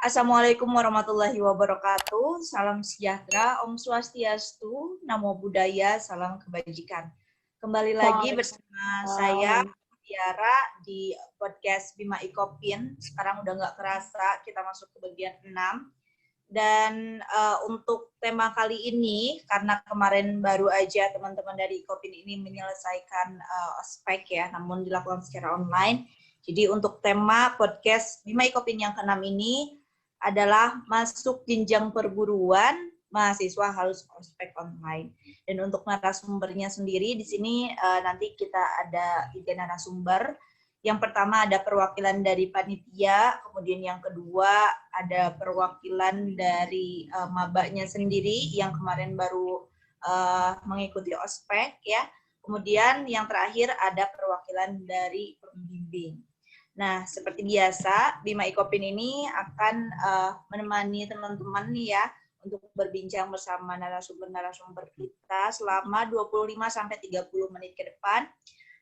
Assalamualaikum warahmatullahi wabarakatuh. Salam sejahtera, Om Swastiastu, Namo Buddhaya, salam kebajikan. Kembali lagi bersama saya, Tiara, di podcast Bima Ikopin. Sekarang udah nggak kerasa, kita masuk ke bagian 6. Dan untuk tema kali ini, karena kemarin baru aja teman-teman dari Ikopin ini menyelesaikan ospek ya, namun dilakukan secara online. Jadi untuk tema podcast Bima Ikopin yang ke-6 ini adalah masuk jenjang perguruan, mahasiswa harus ospek online. Dan untuk narasumbernya sendiri, di sini nanti kita ada 3 narasumber. Yang pertama ada perwakilan dari panitia, kemudian yang kedua ada perwakilan dari mabanya sendiri yang kemarin baru mengikuti ospek ya. Kemudian yang terakhir ada perwakilan dari pembimbing. Nah, seperti biasa, Bima Ikopin ini akan menemani teman-teman nih ya untuk berbincang bersama narasumber-narasumber kita selama 25-30 menit ke depan.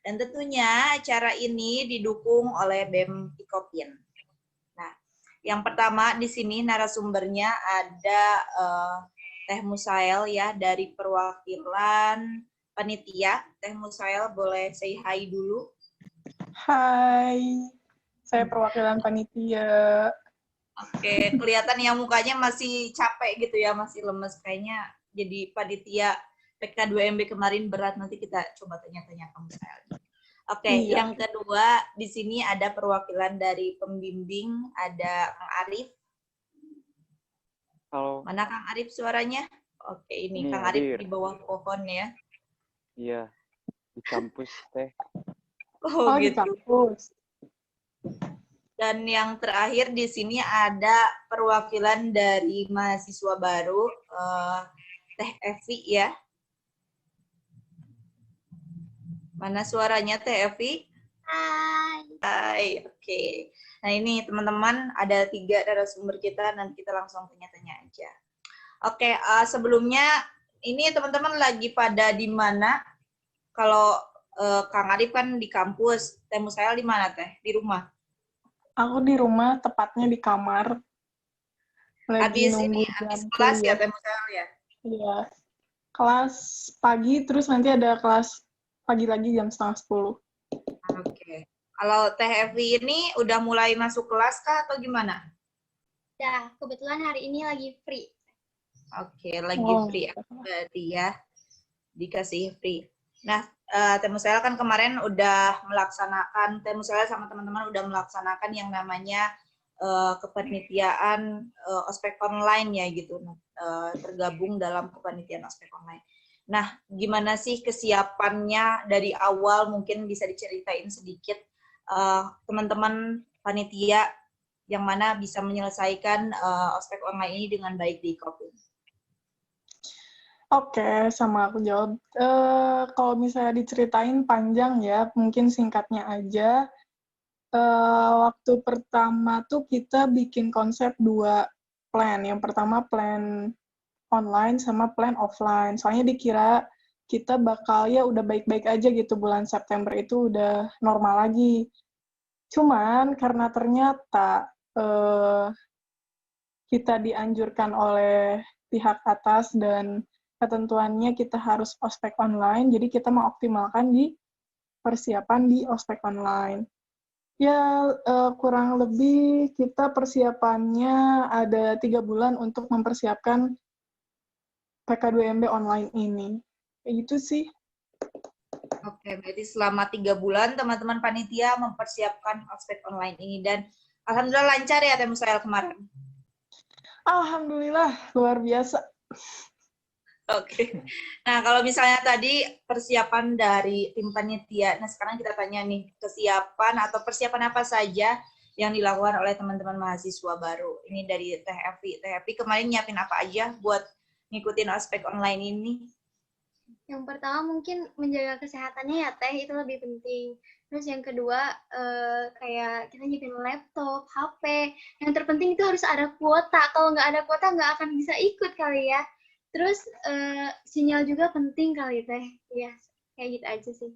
Dan tentunya acara ini didukung oleh BEM Ikopin. Nah, yang pertama di sini narasumbernya ada Teh Musael ya dari perwakilan panitia. Teh Musael boleh say hi dulu. Hai, saya perwakilan panitia. Oke, kelihatan ya mukanya masih capek gitu ya, masih lemes. Kayaknya jadi panitia PK2MB kemarin berat, nanti kita coba tanya-tanya ke Musael. Oke, Iya. yang kedua di sini ada perwakilan dari pembimbing, ada Kang Arif. Halo. Mana Kang Arif suaranya? Oke, ini Kang Arif di bawah pohon ya. Iya, di kampus Teh. Oh Di gitu. kampus. Dan yang terakhir di sini ada perwakilan dari mahasiswa baru, Teh Evi ya. Mana suaranya Teh Evi? Hai, oke. Nah ini teman-teman ada 3 narasumber kita, nanti kita langsung tanya-tanya aja. Oke, sebelumnya ini teman-teman lagi pada di mana? Kalau Kang Arif kan di kampus, Teh Musael di mana Teh? Di rumah? Aku di rumah, tepatnya di kamar. Lagi nunggu habis jam kelas ya kuliah. Teh Musael ya? Iya. Kelas pagi, terus nanti ada kelas pagi lagi jam 9:30. Oke. Kalau Teh Evi ini udah mulai masuk kelas kah atau gimana? Ya, kebetulan hari ini lagi free. Oke, lagi free berarti ya. Dikasih free. Nah, Teh Musael kan kemarin udah melaksanakan, Teh Musael sama teman-teman udah melaksanakan yang namanya kepanitiaan ospek online ya gitu, tergabung dalam kepanitiaan ospek online. Nah, gimana sih kesiapannya dari awal, mungkin bisa diceritain sedikit teman-teman panitia yang mana bisa menyelesaikan ospek online ini dengan baik di Ikopin. Oke, sama aku jawab. Kalau misalnya diceritain panjang ya, mungkin singkatnya aja. Waktu pertama tuh kita bikin konsep 2 plan. Yang pertama plan online sama plan offline. Soalnya dikira kita bakal ya udah baik-baik aja gitu, bulan September itu udah normal lagi. Cuman karena ternyata kita dianjurkan oleh pihak atas dan ketentuannya kita harus ospek online, jadi kita mengoptimalkan di persiapan di ospek online. Ya, kurang lebih kita persiapannya ada 3 bulan untuk mempersiapkan PK2MB online ini. Kayak gitu sih. Oke, berarti selama 3 bulan teman-teman panitia mempersiapkan ospek online ini, dan alhamdulillah lancar ya Teh Musael kemarin. Alhamdulillah, luar biasa. Oke. Nah, kalau misalnya tadi persiapan dari tim panitia, nah sekarang kita tanya nih, kesiapan atau persiapan apa saja yang dilakukan oleh teman-teman mahasiswa baru. Ini dari Teh Evi. Teh Evi kemarin nyiapin apa aja buat ngikutin ospek online ini? Yang pertama mungkin menjaga kesehatannya ya Teh, itu lebih penting. Terus yang kedua, kayak kita nyiapin laptop, HP. Yang terpenting itu harus ada kuota. Kalau nggak ada kuota nggak akan bisa ikut kali ya. Terus sinyal juga penting kali Teh. Ya, kayak gitu aja sih.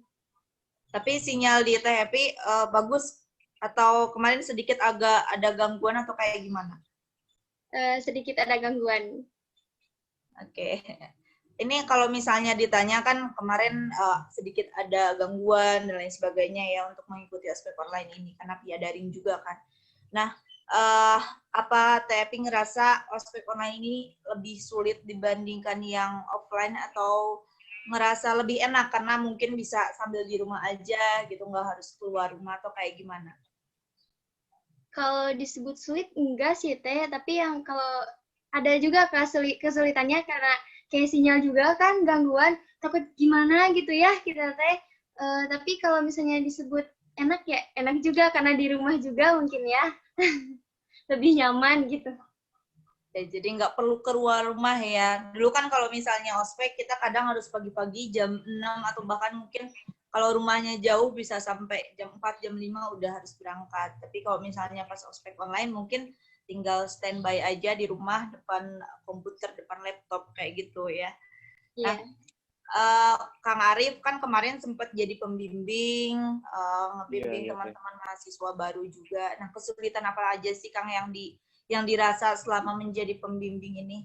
Tapi sinyal di Teh Evi bagus atau kemarin sedikit agak ada gangguan atau kayak gimana? sedikit ada gangguan. Oke. Ini kalau misalnya ditanya kan kemarin sedikit ada gangguan dan lain sebagainya ya untuk mengikuti ospek online ini karena via daring juga kan. Nah, apa Teh Epi ngerasa ospek online ini lebih sulit dibandingkan yang offline atau ngerasa lebih enak karena mungkin bisa sambil di rumah aja gitu, nggak harus keluar rumah atau kayak gimana? Kalau disebut sulit enggak sih Teh, tapi yang kalau ada juga kesulitannya karena kayak sinyal juga kan gangguan, takut gimana gitu ya kita Teh. Tapi kalau misalnya disebut enak ya enak juga karena di rumah juga mungkin ya. Lebih nyaman gitu. Ya, jadi nggak perlu keluar rumah ya. Dulu kan kalau misalnya ospek kita kadang harus pagi-pagi jam 6 atau bahkan mungkin kalau rumahnya jauh bisa sampai jam 4, jam 5 udah harus berangkat. Tapi kalau misalnya pas ospek online mungkin tinggal standby aja di rumah depan komputer, depan laptop kayak gitu ya. Nah, Kang Arif kan kemarin sempat jadi pembimbing, ngebimbing teman-teman mahasiswa baru juga. Nah, kesulitan apa aja sih Kang yang dirasa selama menjadi pembimbing ini?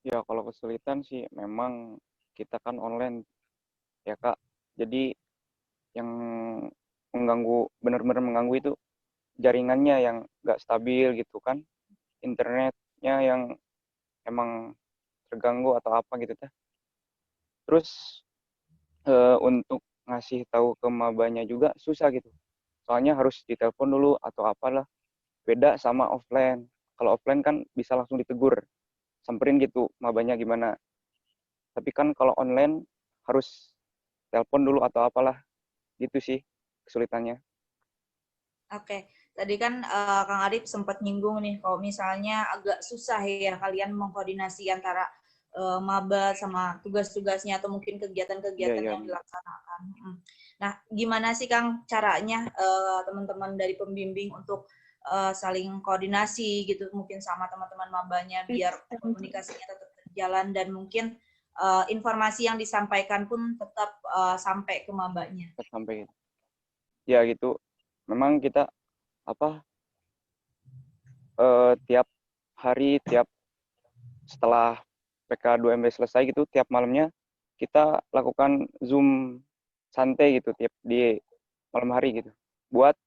Ya, kalau kesulitan sih memang kita kan online ya Kak. Jadi yang benar-benar mengganggu itu jaringannya yang nggak stabil gitu kan. Internetnya yang emang terganggu atau apa gitu teh. Terus untuk ngasih tahu ke mabanya juga susah gitu. Soalnya harus ditelepon dulu atau apalah. Beda sama offline. Kalau offline kan bisa langsung ditegur. Samperin gitu mabanya gimana. Tapi kan kalau online harus telepon dulu atau apalah. Gitu sih kesulitannya. Oke, tadi kan Kang Arif sempat nyinggung nih kalau misalnya agak susah ya kalian mengkoordinasi antara maba sama tugas-tugasnya atau mungkin kegiatan-kegiatan yang dilaksanakan. Nah, gimana sih Kang caranya teman-teman dari pembimbing untuk saling koordinasi gitu mungkin sama teman-teman mabanya biar komunikasinya tetap berjalan dan mungkin informasi yang disampaikan pun tetap sampai ke mabanya. Sampai ya gitu. Memang kita tiap hari setelah PK2MB selesai gitu tiap malamnya kita lakukan Zoom santai gitu tiap di malam hari gitu. Buat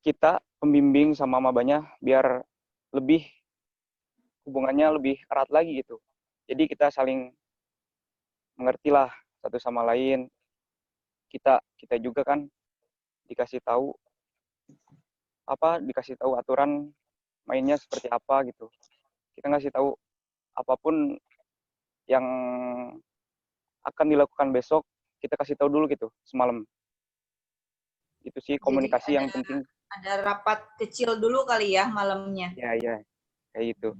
kita pembimbing sama mabanya biar lebih hubungannya lebih erat lagi gitu. Jadi kita saling mengerti lah satu sama lain. Kita juga kan dikasih tahu aturan mainnya seperti apa gitu. Kita ngasih tahu apapun yang akan dilakukan besok, kita kasih tahu dulu gitu semalam. Itu sih komunikasi yang penting. Ada rapat kecil dulu kali ya malamnya. Iya, kayak gitu.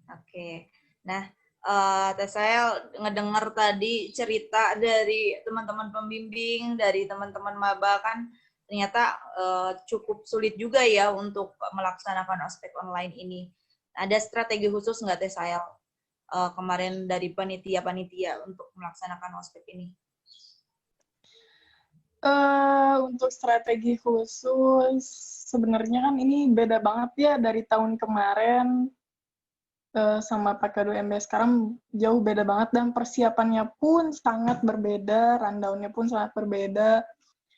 Oke. Nah, saya ngedengar tadi cerita dari teman-teman pembimbing, dari teman-teman maba kan ternyata cukup sulit juga ya untuk melaksanakan ospek online ini. Ada strategi khusus nggak Teh Sayal kemarin dari panitia-panitia untuk melaksanakan ospek ini? Untuk strategi khusus, sebenarnya kan ini beda banget ya dari tahun kemarin sama PK2MB sekarang jauh beda banget dan persiapannya pun sangat berbeda, rundown-nya pun sangat berbeda.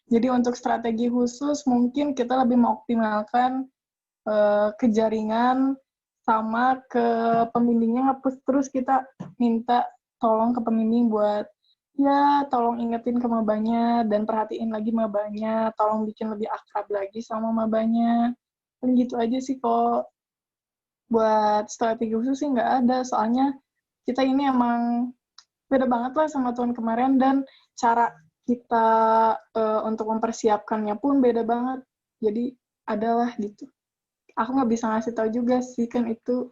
Jadi untuk strategi khusus mungkin kita lebih mengoptimalkan ke jaringan sama ke pembimbingnya nge-push terus kita minta tolong ke pembimbing buat ya tolong ingetin ke mabanya dan perhatiin lagi mabanya, tolong bikin lebih akrab lagi sama mabanya. Dan gitu aja sih kok. Buat strategi khusus sih nggak ada, soalnya kita ini emang beda banget lah sama tahun kemarin dan cara kita untuk mempersiapkannya pun beda banget. Jadi adalah gitu. Aku nggak bisa ngasih tahu juga sih kan itu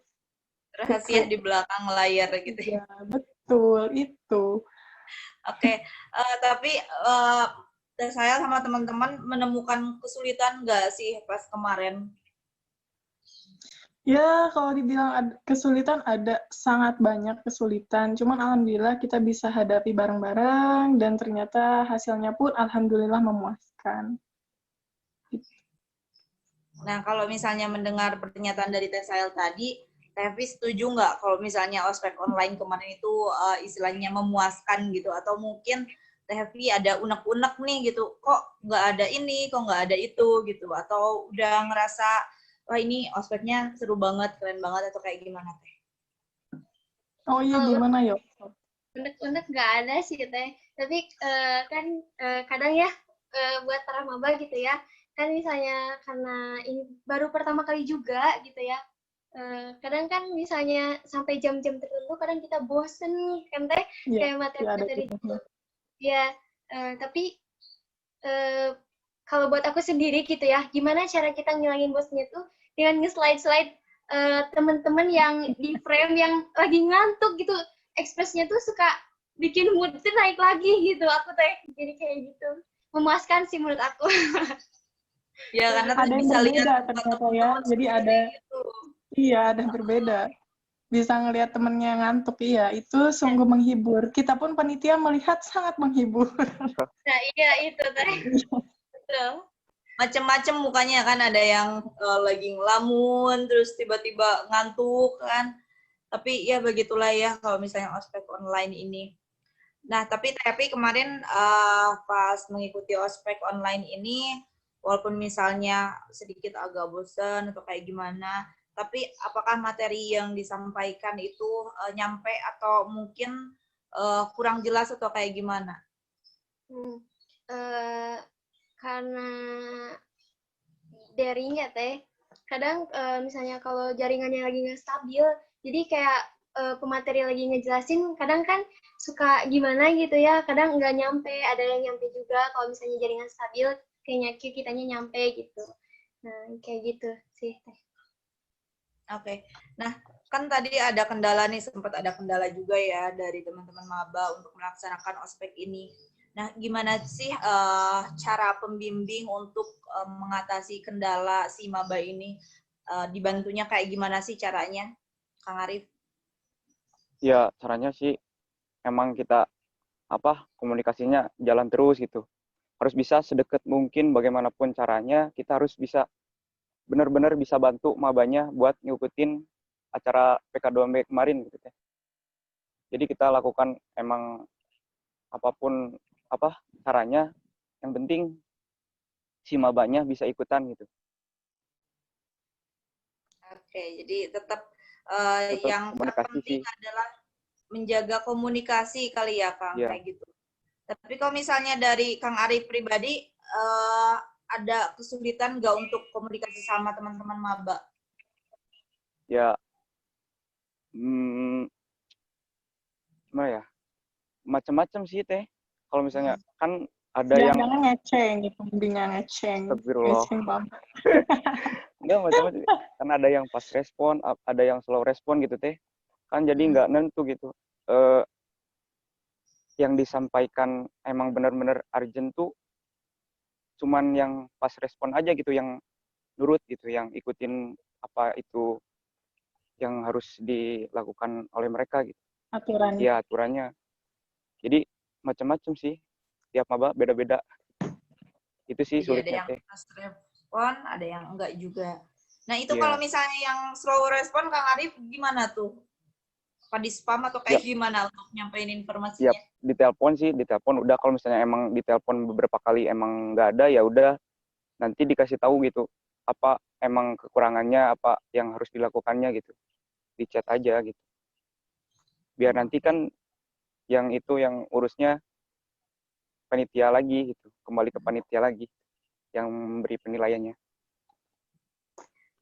rahasia di belakang layar gitu ya. Betul itu. Oke, tapi saya sama teman-teman menemukan kesulitan nggak sih pas kemarin? Ya, kalau dibilang kesulitan ada sangat banyak kesulitan. Cuman alhamdulillah kita bisa hadapi bareng-bareng dan ternyata hasilnya pun alhamdulillah memuaskan. Nah, kalau misalnya mendengar pernyataan dari Teh Sael tadi, Tevi setuju nggak kalau misalnya ospek online kemarin itu istilahnya memuaskan gitu? Atau mungkin Tevi ada unek-unek nih gitu, kok nggak ada ini, kok nggak ada itu gitu? Atau udah ngerasa, wah ini ospeknya seru banget, keren banget, atau kayak gimana Teh? Oh iya, Kalau gimana yuk? unek-unek nggak ada sih Teh. Tapi kan kadang ya buat para maba gitu ya, kan misalnya karena ini baru pertama kali juga gitu ya. Kadang kan misalnya sampai jam-jam tertentu kadang kita bosen kan Teh, Iya, kayak iya ada materi-materi gitu. gitu. Ya, tapi kalau buat aku sendiri gitu ya, gimana cara kita ngilangin bosennya tuh dengan nge-slide-slide teman-teman yang di frame yang lagi ngantuk gitu, ekspresinya tuh suka bikin mood tuh naik lagi gitu, aku teh jadi kayak gitu, memuaskan sih menurut aku. Ya, karena Ada yang bisa lihat berbeda muka ternyata ya. teman-teman Jadi sendiri ada, gitu. iya ada yang berbeda. Bisa ngelihat temennya ngantuk, iya. Itu sungguh menghibur. Kita pun panitia melihat sangat menghibur. Nah iya itu teh, betul. Macem-macem mukanya kan, ada yang lagi ngelamun, terus tiba-tiba ngantuk kan. Tapi ya begitulah ya kalau misalnya ospek online ini. Nah, tapi kemarin pas mengikuti ospek online ini, walaupun misalnya sedikit agak bosan atau kayak gimana, tapi apakah materi yang disampaikan itu nyampe atau mungkin kurang jelas atau kayak gimana? Eh, karena daring ya teh, kadang misalnya kalau jaringannya lagi nggak stabil, jadi kayak pemateri lagi ngejelasin, kadang kan suka gimana gitu ya, kadang nggak nyampe, ada yang nyampe juga kalau misalnya jaringan stabil, kayaknya kitanya nyampe gitu. Nah, kayak gitu sih teh. Oke. Nah, kan tadi ada kendala nih, sempat ada kendala juga ya dari teman-teman maba untuk melaksanakan ospek ini. Nah, gimana sih cara pembimbing untuk mengatasi kendala si maba ini? Dibantunya kayak gimana sih caranya, Kang Arif? Ya caranya sih emang kita komunikasinya jalan terus gitu. Harus bisa sedekat mungkin bagaimanapun caranya, kita harus bisa benar-benar bisa bantu mabanya buat ngikutin acara PK2B kemarin gitu ya. Jadi kita lakukan emang apapun caranya, yang penting si mabanya bisa ikutan gitu. Oke, jadi tetap Tetap yang komunikasi terpenting sih. adalah menjaga komunikasi kali ya, Kang, Ya, kayak gitu. Tapi kalau misalnya dari Kang Arif pribadi, ada kesulitan nggak untuk komunikasi sama teman-teman maba? ya gimana ya? Macam-macam sih teh. Kalau misalnya kan ada yang Jangan-jangan ngeceng gitu, bimbingan ngeceng. astagfirullah. Ngeceng banget. Enggak macam-macam. Kan ada yang pas respon, ada yang slow respon gitu teh. Kan jadi nggak nentu gitu. Yang disampaikan emang benar-benar urgent tuh cuman yang pas respon aja gitu, yang nurut gitu, yang ikutin apa itu yang harus dilakukan oleh mereka gitu. Aturan. Ya aturannya. Jadi macam-macam sih. Tiap maba beda-beda. Itu sih Jadi ada sulitnya yang teh. fast respon, ada yang enggak juga. Nah, itu kalau Iya. misalnya yang slow respon, Kang Arif gimana tuh? Apa di spam atau Ya, kayak gimana untuk nyampein ya informasinya? ditelepon sih, ditelepon udah, kalau misalnya emang ditelepon beberapa kali emang nggak ada, ya udah nanti dikasih tahu gitu apa emang kekurangannya, apa yang harus dilakukannya gitu, di chat aja gitu, biar nanti Oke. kan yang itu yang urusnya panitia lagi gitu, kembali ke panitia lagi yang memberi penilaiannya.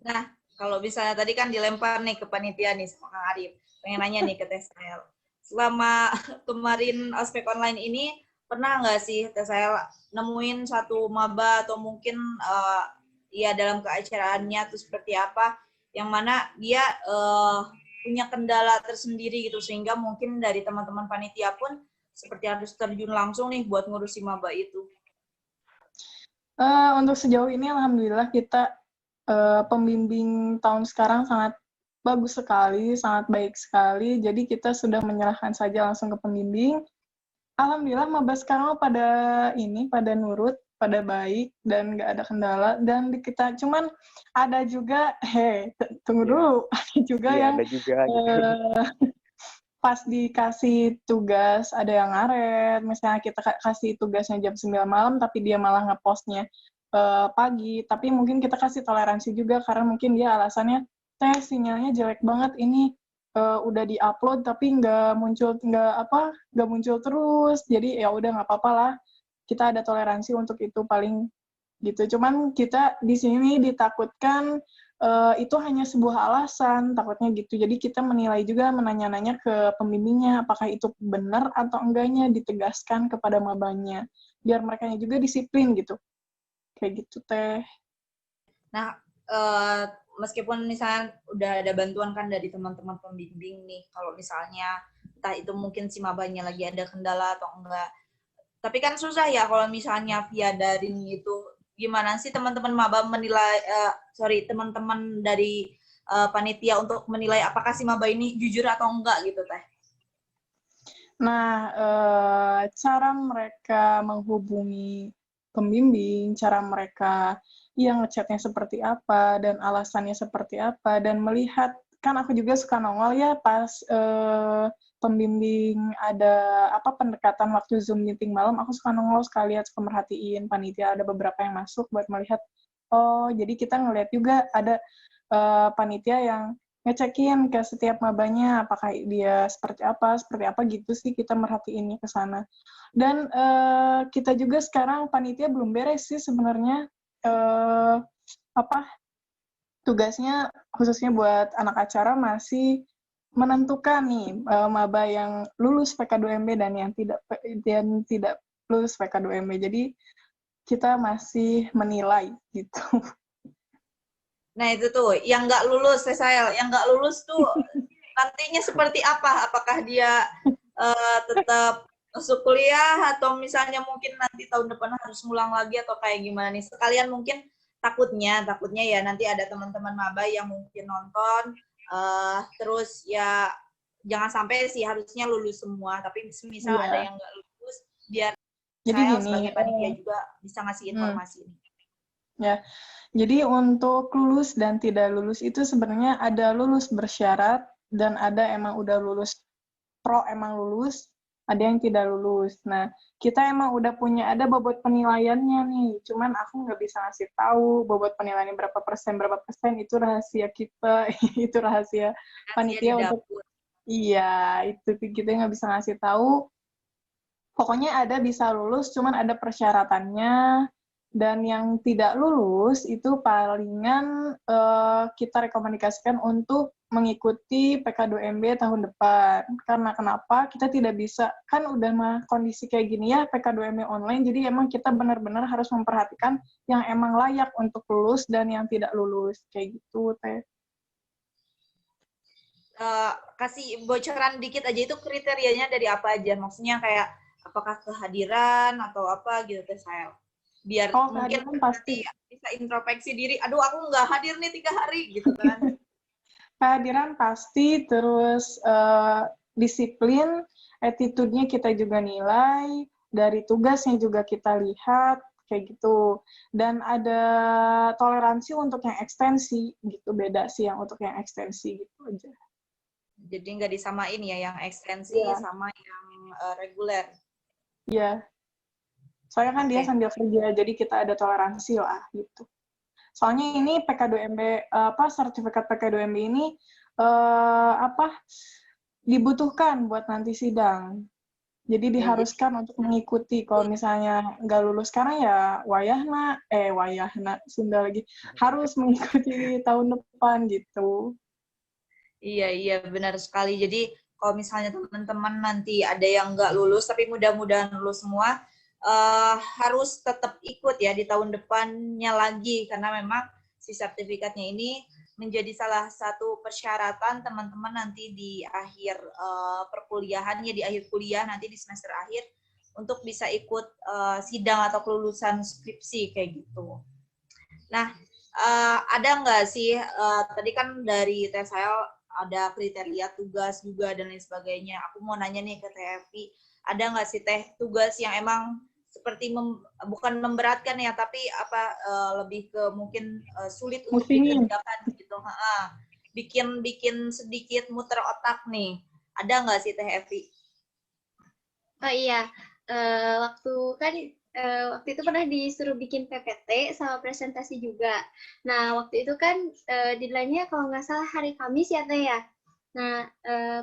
Nah, kalau misalnya tadi kan dilempar nih ke panitia nih sama Kang Arif. Pengen nanya nih ke Tesel. Selama kemarin ospek online ini, pernah nggak sih Tesel nemuin satu maba atau mungkin ya dalam keacaraannya tuh seperti apa, yang mana dia punya kendala tersendiri gitu, sehingga mungkin dari teman-teman panitia pun seperti harus terjun langsung nih buat ngurusi maba itu. Untuk sejauh ini alhamdulillah kita pembimbing tahun sekarang sangat bagus sekali, sangat baik sekali. Jadi kita sudah menyerahkan saja langsung ke pembimbing. Alhamdulillah maba sekarang pada nurut. pada baik dan nggak ada kendala, dan kita cuman ada juga tunggu Iya. dulu ada juga Iya, yang ada juga gitu. pas dikasih tugas ada yang ngaret, misalnya kita kasih tugasnya jam 9 malam tapi dia malah ngepostnya pagi, tapi mungkin kita kasih toleransi juga karena mungkin dia alasannya sinyalnya jelek banget ini, udah di-upload tapi nggak muncul terus, jadi ya udah nggak apa-apa lah, kita ada toleransi untuk itu paling gitu. Cuman kita di sini ditakutkan itu hanya sebuah alasan, takutnya gitu. Jadi kita menilai juga, menanya-nanya ke pembimbingnya, apakah itu benar atau enggaknya, ditegaskan kepada mabanya, biar mereka juga disiplin gitu. Kayak gitu, Teh. Nah, meskipun misalnya udah ada bantuan kan dari teman-teman pembimbing nih, kalau misalnya entah itu mungkin si mabanya lagi ada kendala atau enggak, tapi kan susah ya kalau misalnya via daring itu. Gimana sih teman-teman maba menilai, teman-teman dari panitia untuk menilai apakah si maba ini jujur atau enggak gitu, Teh? Nah, cara mereka menghubungi pembimbing, cara mereka ngechatnya seperti apa, dan alasannya seperti apa, dan melihat, kan aku juga suka nongol ya pas pembimbing ada pendekatan waktu Zoom meeting malam, aku suka nongol sekali, suka merhatiin panitia, ada beberapa yang masuk buat melihat, oh jadi kita ngelihat juga ada panitia yang ngecekin ke setiap mabanya apakah dia seperti apa gitu sih, kita merhatiinnya ke sana. Dan kita juga sekarang panitia belum beres sih sebenarnya, tugasnya khususnya buat anak acara masih menentukan nih maba yang lulus PK2MB dan yang tidak lulus PK2MB. Jadi kita masih menilai gitu. Nah itu tuh, yang nggak lulus, yang nggak lulus tuh nantinya seperti apa? Apakah dia tetap masuk kuliah atau misalnya mungkin nanti tahun depan harus ngulang lagi atau kayak gimana nih? Sekalian mungkin takutnya ya nanti ada teman-teman maba yang mungkin nonton, terus ya jangan sampai sih harusnya lulus semua, tapi misal ada yang nggak lulus, biar jadi saya gini, sebagai panitia juga bisa ngasih informasi ini. Ya, jadi untuk lulus dan tidak lulus itu sebenarnya ada lulus bersyarat dan ada emang udah lulus emang lulus, ada yang tidak lulus. Nah, kita emang udah punya ada bobot penilaiannya nih, cuman aku nggak bisa ngasih tahu bobot penilaiannya berapa persen itu rahasia kita, itu rahasia panitia untuk iya, itu kita nggak bisa ngasih tahu. Pokoknya ada bisa lulus, cuman ada persyaratannya, dan yang tidak lulus itu palingan kita rekomendasikan untuk mengikuti PK2MB tahun depan. Karena kenapa? Kita tidak bisa, kan udah mah kondisi kayak gini ya, PK2MB online, jadi emang kita benar-benar harus memperhatikan yang emang layak untuk lulus dan yang tidak lulus. Kayak gitu, Teh. Kasih bocoran dikit aja, itu kriterianya dari apa aja? Maksudnya kayak apakah kehadiran atau apa gitu, Teh Sael? Biar mungkin pasti bisa introspeksi diri, aduh aku nggak hadir nih 3 hari gitu kan. Kehadiran pasti, terus disiplin, attitude-nya kita juga nilai, dari tugasnya juga kita lihat, kayak gitu. Dan ada toleransi untuk yang ekstensi, gitu. Beda sih yang untuk yang ekstensi, gitu aja. Jadi nggak disamain ya yang ekstensi sama yang reguler. Iya. Soalnya kan dia sambil kerja, jadi kita ada toleransi lah, gitu. Soalnya ini PK2MB, sertifikat PK2MB ini dibutuhkan buat nanti sidang. Jadi diharuskan untuk mengikuti. Kalau misalnya nggak lulus sekarang ya wayahna Sunda lagi, harus mengikuti tahun depan gitu. Iya benar sekali. Jadi kalau misalnya teman-teman nanti ada yang nggak lulus, tapi mudah-mudahan lulus semua, harus tetap ikut ya di tahun depannya lagi, karena memang si sertifikatnya ini menjadi salah satu persyaratan teman-teman nanti di akhir perkuliahannya, di akhir kuliah nanti di semester akhir untuk bisa ikut sidang atau kelulusan skripsi kayak gitu. Nah, ada nggak sih tadi kan dari Teh Sael ada kriteria tugas juga dan lain sebagainya. Aku mau nanya nih ke Teh Evi, ada nggak sih Teh tugas yang emang seperti bukan memberatkan ya, tapi lebih ke mungkin sulit untuk Pusingin. dikerjakan gitu. Bikin sedikit muter otak nih. Ada nggak sih Teh Evi? Oh iya, waktu itu pernah disuruh bikin PPT sama presentasi juga. Nah, waktu itu kan deadline-nya kalau nggak salah hari Kamis ya, Teh ya. Nah,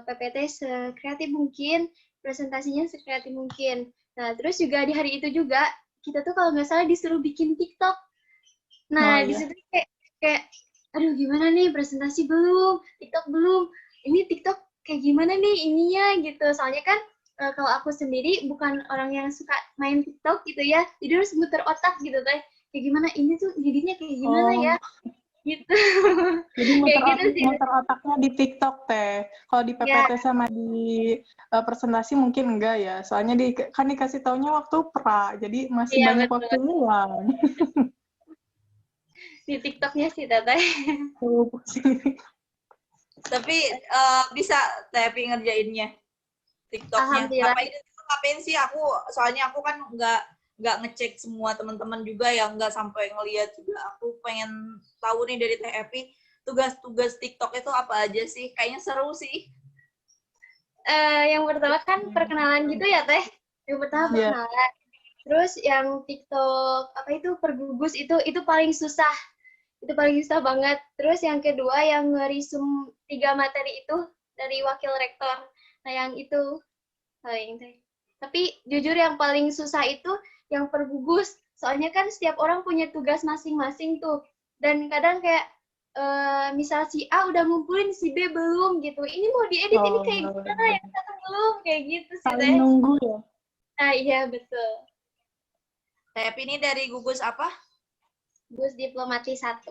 PPT sekreatif mungkin, presentasinya sekreatif mungkin. Nah, terus juga di hari itu juga, kita tuh kalau nggak salah disuruh bikin TikTok. Nah, di iya. situ kayak, aduh gimana nih, presentasi belum, TikTok belum. Ini TikTok kayak gimana nih ininya gitu. Soalnya kan kalau aku sendiri bukan orang yang suka main TikTok gitu ya, jadi harus muter otak gitu Teh. Kayak gimana ini tuh jadinya kayak gimana ya gitu. Jadi Kayak gitu sih. muter otaknya di TikTok Teh. Kalau di Ya, PPT sama di presentasi mungkin enggak ya. Soalnya kan dikasih taunya waktu pra, jadi masih iya banyak betul. waktu luang. Di TikToknya sih Teh. Tapi bisa Teh Evi ngerjainnya TikToknya. Alhamdulillah. Ngapain sih soalnya aku kan nggak ngecek semua teman-teman juga yang nggak sampai ngelihat juga. Aku pengen tahu nih dari Teh Evi tugas-tugas TikTok itu apa aja sih? Kayaknya seru sih. Yang pertama kan perkenalan gitu ya Teh. Yang pertama perkenalan. Terus yang TikTok apa itu pergugus itu paling susah. Itu paling susah banget. Terus yang kedua yang ngerisum 3 materi itu dari wakil rektor. Nah, yang itu paling Teh. Tapi jujur yang paling susah itu yang pergugus. Soalnya kan setiap orang punya tugas masing-masing tuh. Dan kadang kayak misal si A udah ngumpulin, si B belum gitu. Ini mau diedit, ini kayak gimana, yang satu belum, kayak gitu sih Saling Teh. nunggu ya. Nah, iya betul. Teh Evi ini dari gugus apa? Gugus Diplomati 1.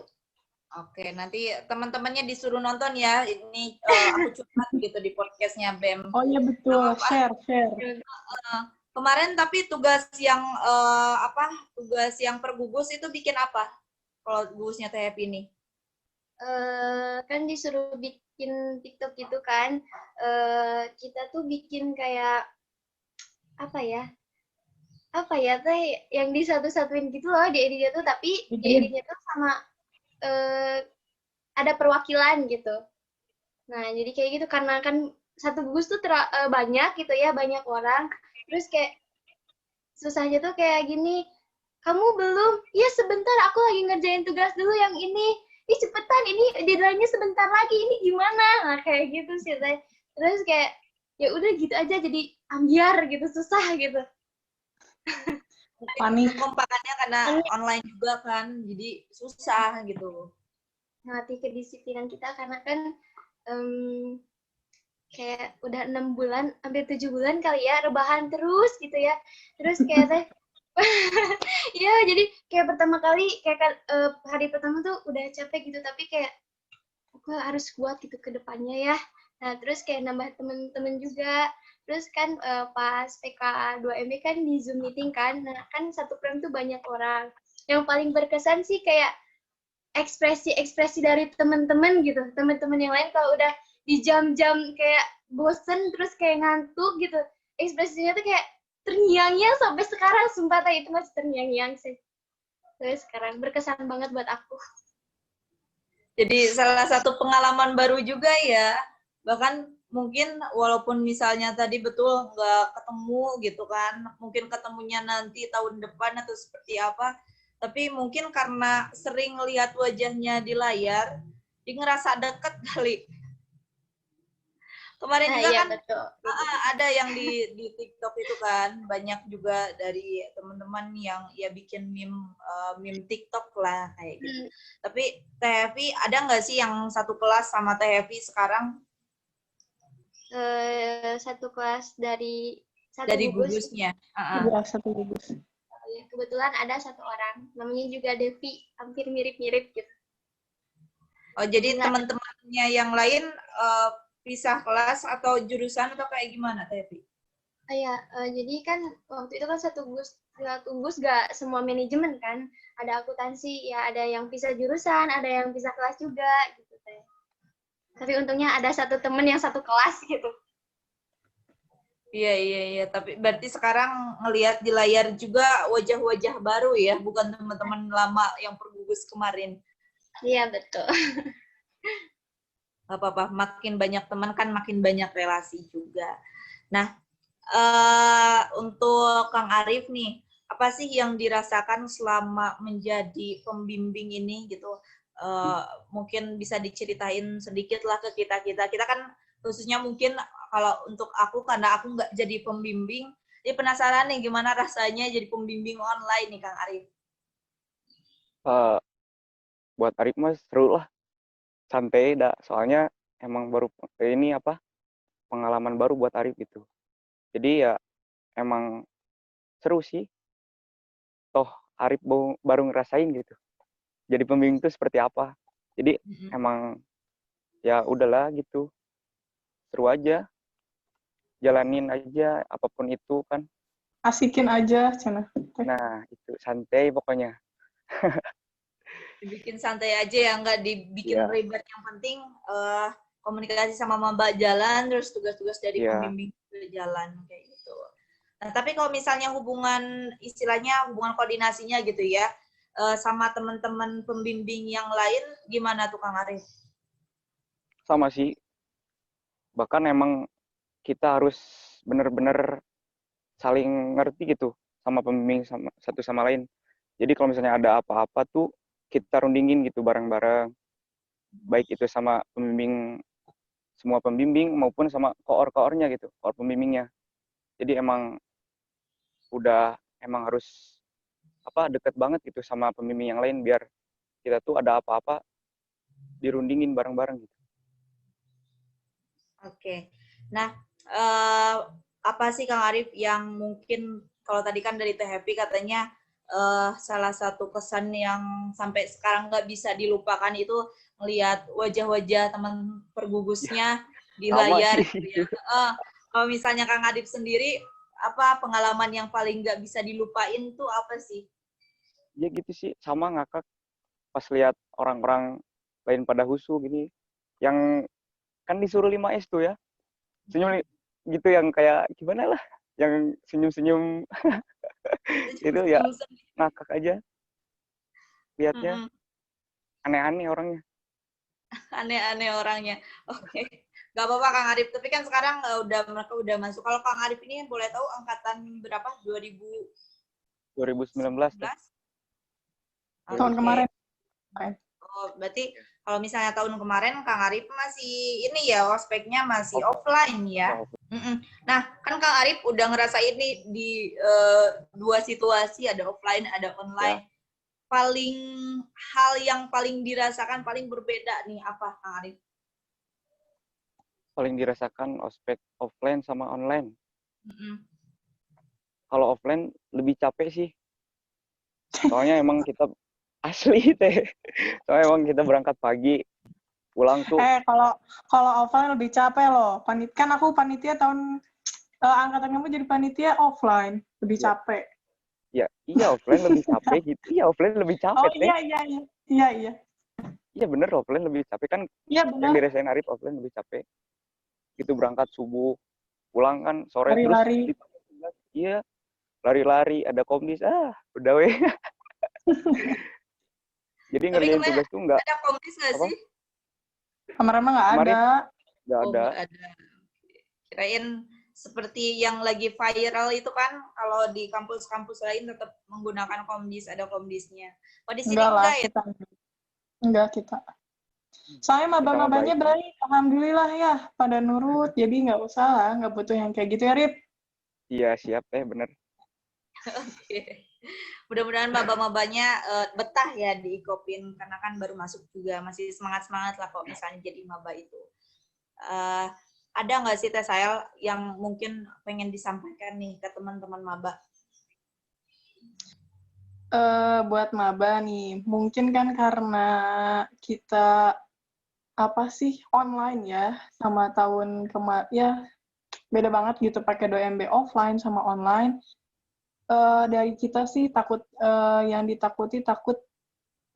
Oke, nanti teman-temannya disuruh nonton ya. Ini aku curhat gitu di podcastnya BEM. Oh iya betul, share. Kemarin tapi tugas yang pergugus itu bikin apa? Kalau gugusnya Teh Evi ini? Kan disuruh bikin TikTok gitu kan. Kita tuh bikin kayak apa ya Teh, yang disatu-satuin gitu loh dieditnya tuh, tapi dieditnya tuh sama ada perwakilan gitu. Nah, jadi kayak gitu karena kan satu gugus tuh banyak gitu ya, banyak orang. Terus kayak susahnya tuh kayak gini, kamu belum? Iya sebentar, aku lagi ngerjain tugas dulu yang ini. Ih cepetan, ini deadline-nya sebentar lagi, ini gimana? Nah, kayak gitu sih, Teh. Terus kayak, ya udah gitu aja, jadi ambiar gitu, susah gitu. Panik. Kekompakannya karena online juga kan, jadi susah gitu. Ngelatih kedisiplinan kita karena kan kayak udah 6 bulan, hampir 7 bulan kali ya, rebahan terus gitu ya. Terus kayak Teh, iya jadi kayak pertama kali, kayak hari pertama tuh udah capek gitu, tapi kayak aku harus kuat gitu ke depannya ya. Nah terus kayak nambah temen-temen juga. Terus kan pas PK 2MB kan di Zoom meeting kan, nah kan satu frame tuh banyak orang. Yang paling berkesan sih kayak ekspresi-ekspresi dari temen-temen gitu. Temen-temen yang lain kalau udah di jam-jam kayak bosen terus kayak ngantuk gitu, ekspresinya tuh kayak terngiang-ngiang sampai sekarang, sumpah Teh, itu masih terngiang-ngiang sih. Terus sekarang berkesan banget buat aku. Jadi salah satu pengalaman baru juga ya. Bahkan mungkin walaupun misalnya tadi betul nggak ketemu gitu kan, mungkin ketemunya nanti tahun depan atau seperti apa, tapi mungkin karena sering lihat wajahnya di layar, dia ngerasa deket kali. Kemarin juga Iya, kan betul. ada yang di TikTok itu kan, banyak juga dari teman-teman yang ya bikin meme TikTok lah kayak gitu. Tapi Teh Evi ada nggak sih yang satu kelas sama Teh Evi sekarang? Satu kelas dari satu Dari gugus. gugusnya. Iya, satu gugus. Kebetulan ada satu orang, namanya juga Devi, hampir mirip-mirip gitu. Oh, jadi teman-temannya yang lain pisah kelas atau jurusan atau kayak gimana, Tevi? Jadi kan waktu itu kan satu gugus gak semua manajemen kan, ada akuntansi, ya ada yang pisah jurusan, ada yang pisah kelas juga gitu Teh. Tapi untungnya ada satu temen yang satu kelas gitu. Iya, iya, iya. Tapi berarti sekarang ngelihat di layar juga wajah-wajah baru ya, bukan teman-teman lama yang pergugus kemarin. Iya, betul. Gak apa-apa, makin banyak teman kan makin banyak relasi juga. Nah, untuk Kang Arif nih, apa sih yang dirasakan selama menjadi pembimbing ini gitu? Mungkin bisa diceritain sedikit lah ke kita-kita. Kita kan khususnya mungkin kalau untuk aku, karena aku nggak jadi pembimbing, jadi penasaran nih gimana rasanya jadi pembimbing online nih Kang Arif. Eh, buat Arif mas seru lah, santai dah. Soalnya emang baru ini apa pengalaman baru buat Arif gitu. Jadi ya emang seru sih. Toh Arif baru ngerasain gitu. Jadi pembimbing itu seperti apa. Jadi emang ya udahlah gitu. Seru aja. Jalanin aja apapun itu kan. Asikin aja, Cina. Nah, itu santai pokoknya. Dibikin santai aja ya, nggak dibikin Iya. ribet. Yang penting komunikasi sama maba jalan, terus tugas-tugas dari Iya. pembimbing juga jalan kayak gitu. Nah, tapi kalau misalnya hubungan istilahnya hubungan koordinasinya gitu ya, sama teman-teman pembimbing yang lain gimana tuh Kang Arif? Sama sih. Bahkan emang kita harus benar-benar saling ngerti gitu sama pembimbing sama satu sama lain. Jadi kalau misalnya ada apa-apa tuh kita rundingin gitu bareng-bareng. Baik itu sama pembimbing, semua pembimbing maupun sama koor-koornya gitu, koor pembimbingnya. Jadi emang harus deket banget gitu sama pembimbing yang lain biar kita tuh ada apa-apa dirundingin bareng-bareng gitu. Oke. Nah, apa sih Kang Arif yang mungkin kalau tadi kan dari Teh Happy katanya salah satu kesan yang sampai sekarang nggak bisa dilupakan itu melihat wajah-wajah teman pergugusnya di layar gitu ya. Kalau misalnya Kang Arif sendiri, apa pengalaman yang paling nggak bisa dilupain tuh apa sih? Ya gitu sih, sama ngakak pas lihat orang-orang lain pada husu gini, yang kan disuruh 5S tuh ya, senyum gitu yang kayak gimana lah, yang senyum-senyum itu ya ngakak aja lihatnya. Aneh-aneh orangnya. Aneh-aneh orangnya. Oke. Gak apa-apa Kang Arif, tapi kan sekarang mereka udah masuk. Kalau Kang Arif ini boleh tahu angkatan berapa? 2019 ya. Tahun kemarin. Oh, berarti kalau misalnya tahun kemarin Kang Arif masih ini ya, ospeknya masih offline ya. Nah, kan Kang Arif udah ngerasain nih di dua situasi, ada offline, ada online. Hal yang paling dirasakan paling berbeda nih apa Kang Arif? Paling dirasakan ospek offline sama online. Kalau offline lebih capek sih. Soalnya emang kita asli teh. Soalnya emang kita berangkat pagi, pulang tuh. Kalau offline lebih capek loh. Kan aku panitia tahun angkatan kamu jadi panitia offline, lebih capek. Ya, iya offline lebih capek gitu. Iya offline lebih capek teh. Iya. Iya bener offline lebih capek kan. Iya Yang benar. dirasain Arif offline lebih capek. Gitu berangkat subuh, pulang kan sore lari-lari. Terus. Iya, lari-lari, ada komdis, udah weh. Jadi ngerjain tugas tuh enggak. Ada komdis nggak sih? Kemarin mah nggak ada. Nggak ada. Kirain seperti yang lagi viral itu kan, kalau di kampus-kampus lain tetap menggunakan komdis, ada komdisnya. Oh, di sini enggak ya? Enggak kita. Soalnya maba-mabanya baik, alhamdulillah ya, pada nurut, jadi nggak usah lah, nggak butuh yang kayak gitu ya, Rip? Iya, siap teh, bener. Oke. Mudah-mudahan maba-mabanya betah ya di Ikopin, karena kan baru masuk juga, masih semangat-semangat lah kok misalnya jadi maba itu. Ada nggak sih Teh Sael yang mungkin pengen disampaikan nih ke teman-teman maba? Buat maba nih, mungkin kan karena kita online ya, sama tahun kemarin, ya beda banget gitu pakai 2MB offline sama online. Dari kita sih yang ditakuti takut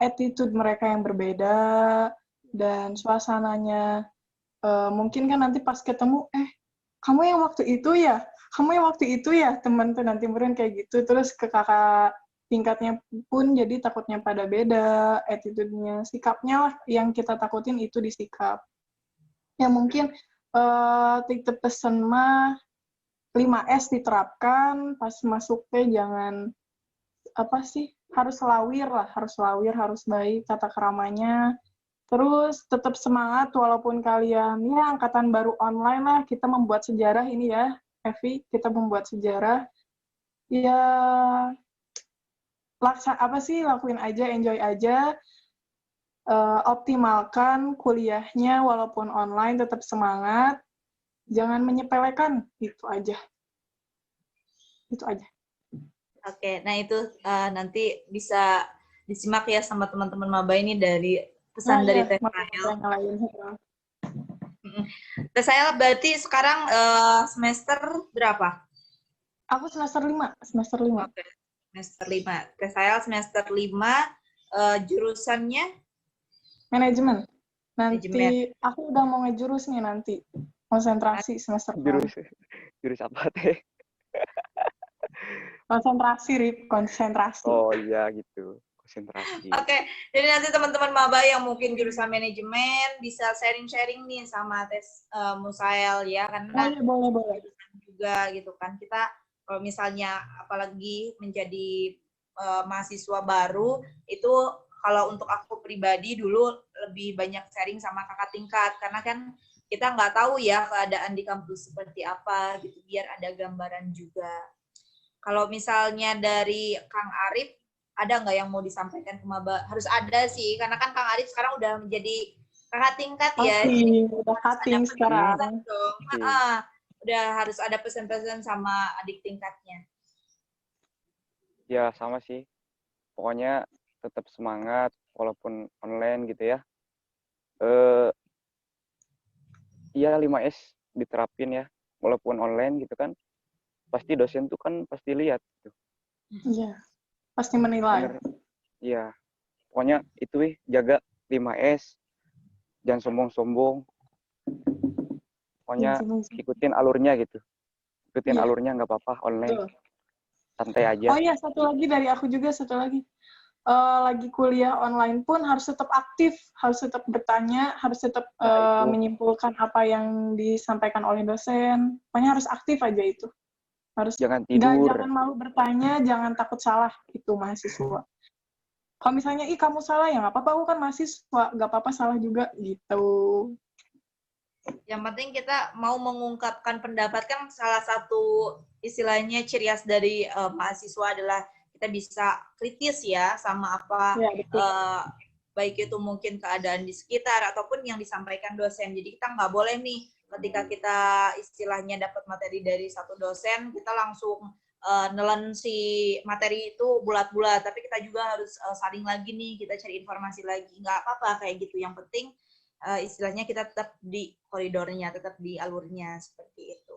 attitude mereka yang berbeda dan suasananya. Mungkin kan nanti pas ketemu, kamu yang waktu itu ya? kamu yang waktu itu ya teman penanti murid kayak gitu. Terus ke kakak tingkatnya pun jadi takutnya pada beda, attitude-nya, sikapnya lah yang kita takutin itu di sikap. Ya mungkin titip pesen mah 5S diterapkan, pas masuk teh jangan apa sih, harus lawir lah, harus baik tata keramanya. Terus tetap semangat walaupun kalian ya angkatan baru online lah, kita membuat sejarah ini ya, Evi, kita membuat sejarah. Ya lakuin aja, enjoy aja, optimalkan kuliahnya walaupun online, tetap semangat, jangan menyepelekan, itu aja. Oke, nah itu nanti bisa disimak ya sama teman-teman maba ini dari pesan dari Teh Sahel. Teh Sahel berarti sekarang semester berapa? Aku semester 5. Oke, semester 5. Teh Sahel semester 5, jurusannya? Manajemen. Nanti Manajemen. aku udah mau ngejurus nih nanti. Konsentrasi semester Jurus apa teh? konsentrasi. Oh iya gitu, konsentrasi. Oke, jadi nanti teman-teman maba yang mungkin jurusan manajemen bisa sharing-sharing nih sama Tes Musael ya, karena boleh. juga gitu kan. Kita kalau misalnya apalagi menjadi mahasiswa baru itu, kalau untuk aku pribadi dulu lebih banyak sharing sama kakak tingkat, karena kan kita nggak tahu ya keadaan di kampus seperti apa gitu, biar ada gambaran juga. Kalau misalnya dari Kang Arif, ada nggak yang mau disampaikan ke maba? Harus ada sih, karena kan Kang Arif sekarang udah menjadi kakak tingkat ya. Udah cutting sekarang. Udah harus ada pesan-pesan sama adik tingkatnya. Ya sama sih, pokoknya tetap semangat walaupun online gitu ya. Iya 5S diterapin ya, walaupun online gitu kan, pasti dosen tuh kan pasti lihat gitu. Iya, pasti menilai. Iya, pokoknya itu jaga 5S, jangan sombong-sombong. Pokoknya ikutin alurnya gitu. Ikutin alurnya nggak apa-apa online. Santai aja. Oh iya, satu lagi dari aku juga, lagi kuliah online pun harus tetap aktif, harus tetap bertanya, harus tetap menyimpulkan apa yang disampaikan oleh dosen. Pokoknya harus aktif aja itu. Harus jangan tidur. Jangan malu bertanya, jangan takut salah, itu mahasiswa. Kalau misalnya, kamu salah ya nggak apa-apa, aku kan mahasiswa, nggak apa-apa salah juga, gitu. Yang penting kita mau mengungkapkan pendapat, kan salah satu istilahnya ciri khas dari mahasiswa adalah kita bisa kritis ya sama apa, baik itu mungkin keadaan di sekitar ataupun yang disampaikan dosen. Jadi kita nggak boleh nih ketika kita istilahnya dapat materi dari satu dosen, kita langsung nelen si materi itu bulat-bulat, tapi kita juga harus saring lagi nih, kita cari informasi lagi. Nggak apa-apa kayak gitu, yang penting istilahnya kita tetap di koridornya, tetap di alurnya, seperti itu.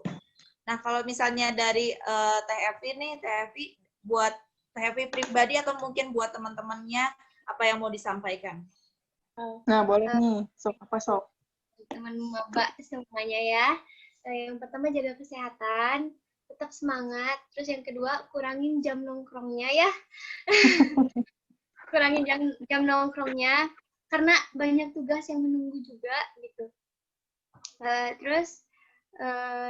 Nah, kalau misalnya dari Teh Evi nih, Teh Evi, buat Teh Evi pribadi atau mungkin buat teman-temannya, apa yang mau disampaikan? Nah, boleh nih, sok. Teman maba semuanya ya. Yang pertama jaga kesehatan, tetap semangat. Terus yang kedua kurangin jam nongkrongnya ya. Kurangin jam nongkrongnya karena banyak tugas yang menunggu juga gitu. Terus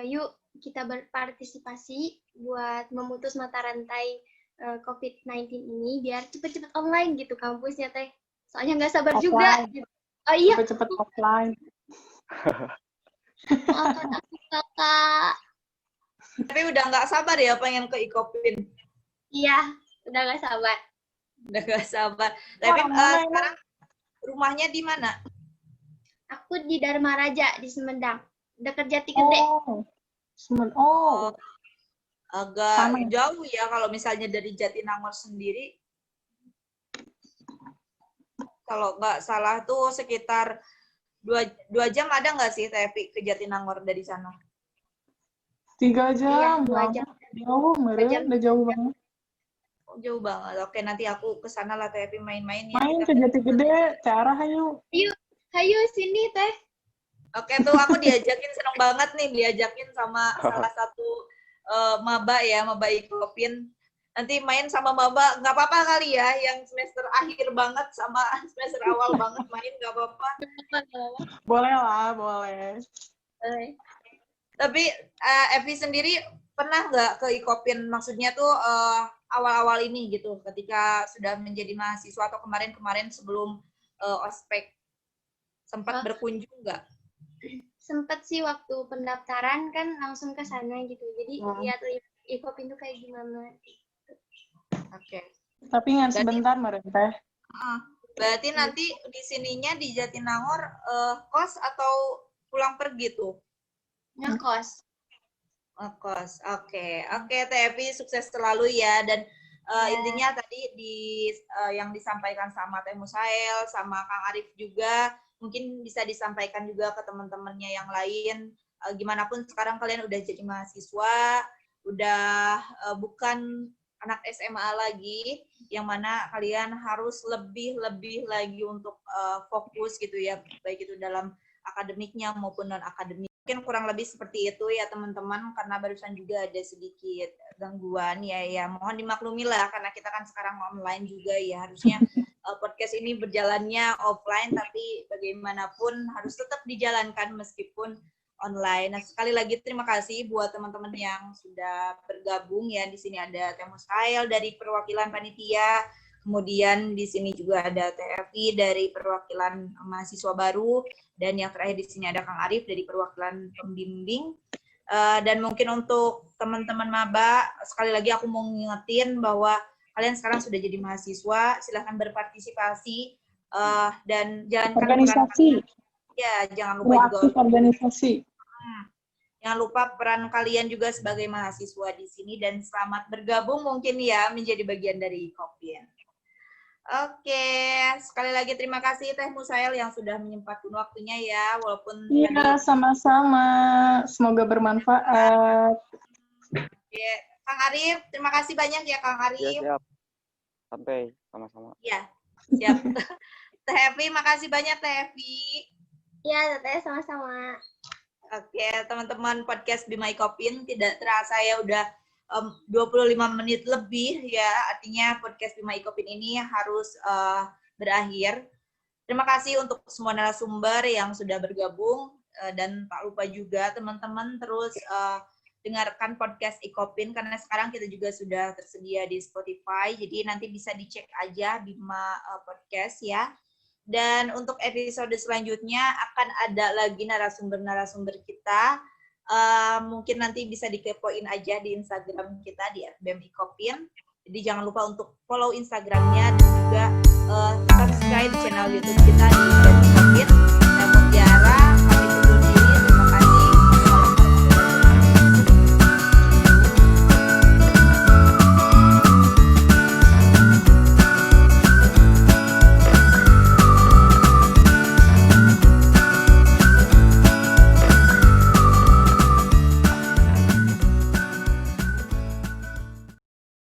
yuk kita berpartisipasi buat memutus mata rantai COVID-19 ini biar cepet-cepet online gitu kampusnya Teh. Soalnya nggak sabar offline juga. Gitu. Oh iya. Cepet-cepet offline. Maafkan aku kakak. Tapi udah nggak sabar ya pengen ke Ikopin? Iya, udah nggak sabar. Udah nggak sabar. Tapi sekarang rumahnya di mana? Aku di Dharma Raja di Sumedang. Dekat Jati Gede. Agak jauh ya kalau misalnya dari Jatinangor sendiri. Kalau nggak salah tuh sekitar 2 jam ada nggak sih Tevi ke Jatinangor dari sana? 3 jam. Iya, 2 jam. Jauh, udah jauh banget. Oh, jauh banget. Oke, nanti aku ke sana lah Tevi main-main ya. Main ke Jati Gede, Cara hayu. Hayu sini Teh. Oke tuh, aku diajakin, seneng banget nih diajakin sama salah satu maba ya, maba Ikopin. Nanti main sama maba, nggak apa-apa kali ya, yang semester akhir banget sama semester awal banget main, nggak apa-apa. Boleh lah, boleh. Tapi Evi sendiri pernah nggak ke Ikopin? Maksudnya tuh awal-awal ini gitu, ketika sudah menjadi mahasiswa atau kemarin-kemarin sebelum ospek, sempat berkunjung nggak? Sempet sih waktu pendaftaran kan langsung ke sana gitu. Jadi lihat Ikopin itu kayak gimana. Oke. Tapi nggak sebentar, Mbak Teh. Berarti nanti di sininya di Jatinangor kos atau pulang pergi tuh? Ngekos. Kos. Oke, Teh Evi sukses selalu ya. Dan intinya tadi yang disampaikan sama Teh Musael, sama Kang Arif juga, mungkin bisa disampaikan juga ke teman-temannya yang lain. Gimana pun sekarang kalian udah jadi mahasiswa, udah bukan anak SMA lagi, yang mana kalian harus lebih lagi untuk fokus gitu ya, baik itu dalam akademiknya maupun non akademik. Mungkin kurang lebih seperti itu ya teman-teman, karena barusan juga ada sedikit gangguan ya mohon dimaklumi lah, karena kita kan sekarang online juga ya, harusnya podcast ini berjalannya offline, tapi bagaimanapun harus tetap dijalankan meskipun online. Nah, sekali lagi terima kasih buat teman-teman yang sudah bergabung ya. Di sini ada Teh Musael dari perwakilan panitia, kemudian di sini juga ada Teh Evi dari perwakilan mahasiswa baru, dan yang terakhir di sini ada Kang Arif dari perwakilan pembimbing. Dan mungkin untuk teman-teman maba, sekali lagi aku mau ngingetin bahwa kalian sekarang sudah jadi mahasiswa, silahkan berpartisipasi dan jalankan Organisasi. Ya, jangan lupa juga aktif organisasi. Jangan lupa peran kalian juga sebagai mahasiswa di sini, dan selamat bergabung mungkin ya menjadi bagian dari Ikopin. Oke, sekali lagi terima kasih Teh Musael yang sudah menyempatkan waktunya ya, walaupun Iya, sama-sama. Semoga bermanfaat. Oke, Kang Arif, terima kasih banyak ya Kang Arif. Ya, siap. Santai, sama-sama. Ya, siap. Teh Evi, makasih banyak Teh Evi. Iya, Teh, sama-sama. Oke, teman-teman podcast Bima Ikopin, tidak terasa ya udah 25 menit lebih ya, artinya podcast Bima Ikopin ini harus berakhir. Terima kasih untuk semua narasumber yang sudah bergabung, dan tak lupa juga teman-teman terus dengarkan podcast Ikopin, karena sekarang kita juga sudah tersedia di Spotify, jadi nanti bisa dicek aja Bima Podcast ya. Dan untuk episode selanjutnya akan ada lagi narasumber-narasumber kita. Mungkin nanti bisa dikepoin aja di Instagram kita di @bemikopin. Jadi jangan lupa untuk follow Instagramnya dan juga subscribe channel YouTube kita di bemikopin.